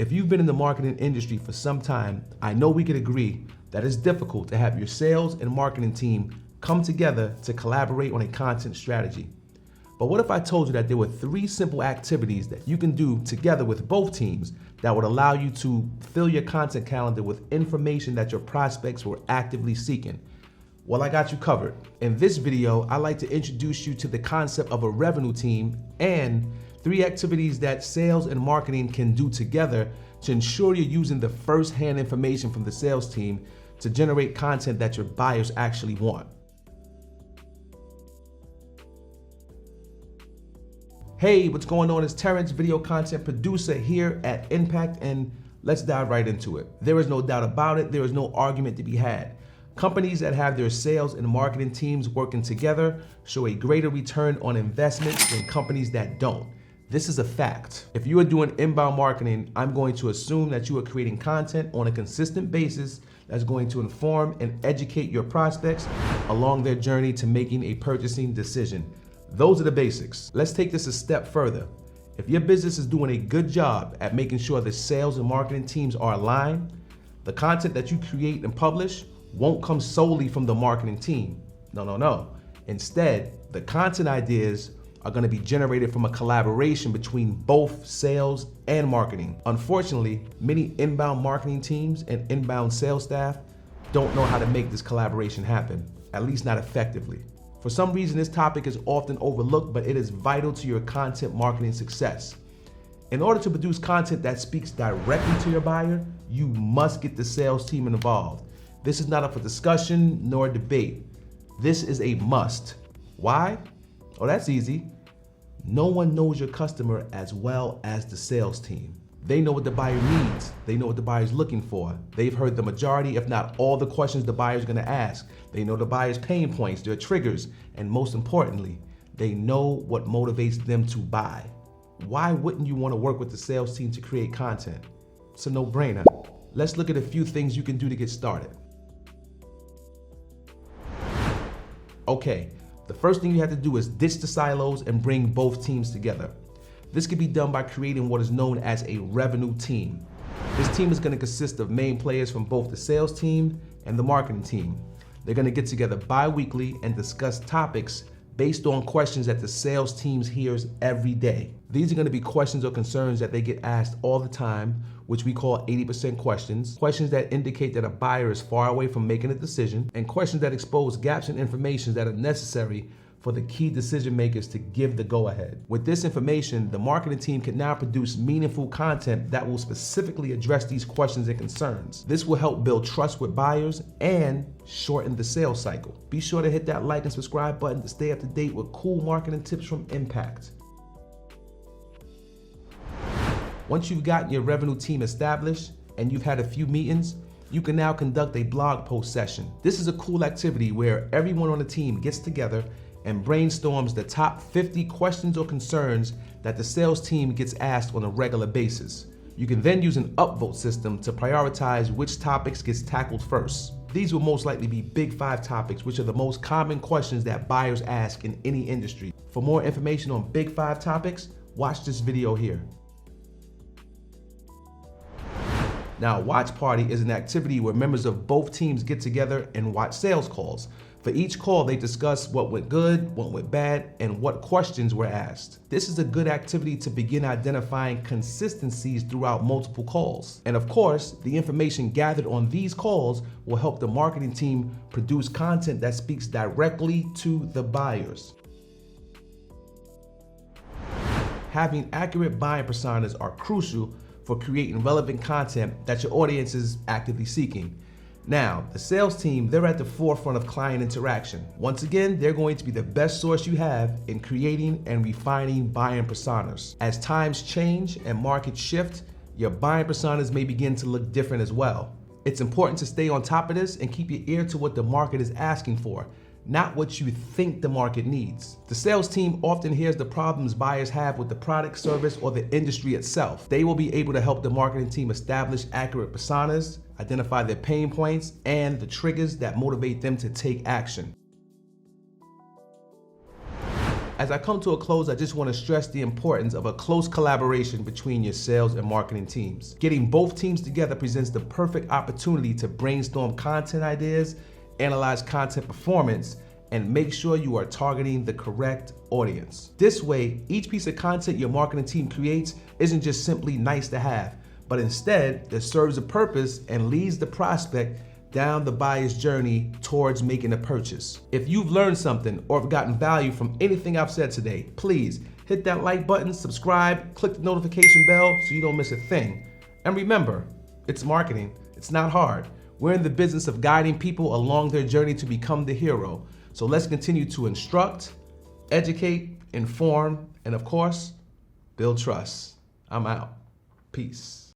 If you've been in the marketing industry for some time, I know we could agree that it's difficult to have your sales and marketing team come together to collaborate on a content strategy. But what if I told you that there were 3 simple activities that you can do together with both teams that would allow you to fill your content calendar with information that your prospects were actively seeking? Well, I got you covered. In this video, I'd like to introduce you to the concept of a revenue team and 3 activities that sales and marketing can do together to ensure you're using the first-hand information from the sales team to generate content that your buyers actually want. Hey, what's going on? It's Terrence, video content producer here at Impact, and let's dive right into it. There is no doubt about it. There is no argument to be had. Companies that have their sales and marketing teams working together show a greater return on investment than companies that don't. This is a fact. If you are doing inbound marketing, I'm going to assume that you are creating content on a consistent basis that's going to inform and educate your prospects along their journey to making a purchasing decision. Those are the basics. Let's take this a step further. If your business is doing a good job at making sure the sales and marketing teams are aligned, the content that you create and publish won't come solely from the marketing team. No. Instead, the content ideas are going to be generated from a collaboration between both sales and marketing. Unfortunately, many inbound marketing teams and inbound sales staff don't know how to make this collaboration happen, at least not effectively. For some reason, this topic is often overlooked, but it is vital to your content marketing success. In order to produce content that speaks directly to your buyer, you must get the sales team involved. This is not up for discussion nor debate. This is a must. Why? Oh, that's easy. No one knows your customer as well as the sales team. They know what the buyer needs. They know what the buyer is looking for. They've heard the majority, if not all, the questions the buyer is going to ask. They know the buyer's pain points, their triggers, and most importantly, they know what motivates them to buy. Why wouldn't you want to work with the sales team to create content? It's a no-brainer. Let's look at a few things you can do to get started. Okay, the first thing you have to do is ditch the silos and bring both teams together. This can be done by creating what is known as a revenue team. This team is going to consist of main players from both the sales team and the marketing team. They're going to get together bi-weekly and discuss topics based on questions that the sales team hears every day. These are going to be questions or concerns that they get asked all the time, which we call 80% questions that indicate that a buyer is far away from making a decision, and questions that expose gaps in information that are necessary for the key decision makers to give the go-ahead. With this information, the marketing team can now produce meaningful content that will specifically address these questions and concerns. This will help build trust with buyers and shorten the sales cycle. Be sure to hit that like and subscribe button to stay up to date with cool marketing tips from Impact. Once you've gotten your revenue team established and you've had a few meetings, you can now conduct a blog post session. This is a cool activity where everyone on the team gets together and brainstorms the top 50 questions or concerns that the sales team gets asked on a regular basis. You can then use an upvote system to prioritize which topics gets tackled first. These will most likely be big 5 topics, which are the most common questions that buyers ask in any industry. For more information on big 5 topics, watch this video here. Now, a watch party is an activity where members of both teams get together and watch sales calls. For each call, they discuss what went good, what went bad, and what questions were asked. This is a good activity to begin identifying consistencies throughout multiple calls. And of course, the information gathered on these calls will help the marketing team produce content that speaks directly to the buyers. Having accurate buying personas are crucial for creating relevant content that your audience is actively seeking. Now, the sales team, they're at the forefront of client interaction. Once again, they're going to be the best source you have in creating and refining buying personas. As times change and markets shift, your buying personas may begin to look different as well. It's important to stay on top of this and keep your ear to what the market is asking for, not what you think the market needs. The sales team often hears the problems buyers have with the product, service, or the industry itself. They will be able to help the marketing team establish accurate personas, identify their pain points, and the triggers that motivate them to take action. As I come to a close, I just want to stress the importance of a close collaboration between your sales and marketing teams. Getting both teams together presents the perfect opportunity to brainstorm content ideas, analyze content performance, and make sure you are targeting the correct audience. This way, each piece of content your marketing team creates isn't just simply nice to have, but instead it serves a purpose and leads the prospect down the buyer's journey towards making a purchase. If you've learned something or have gotten value from anything I've said today, please hit that like button, subscribe, click the notification bell so you don't miss a thing. And remember, it's marketing. It's not hard. We're in the business of guiding people along their journey to become the hero. So let's continue to instruct, educate, inform, and of course, build trust. I'm out. Peace.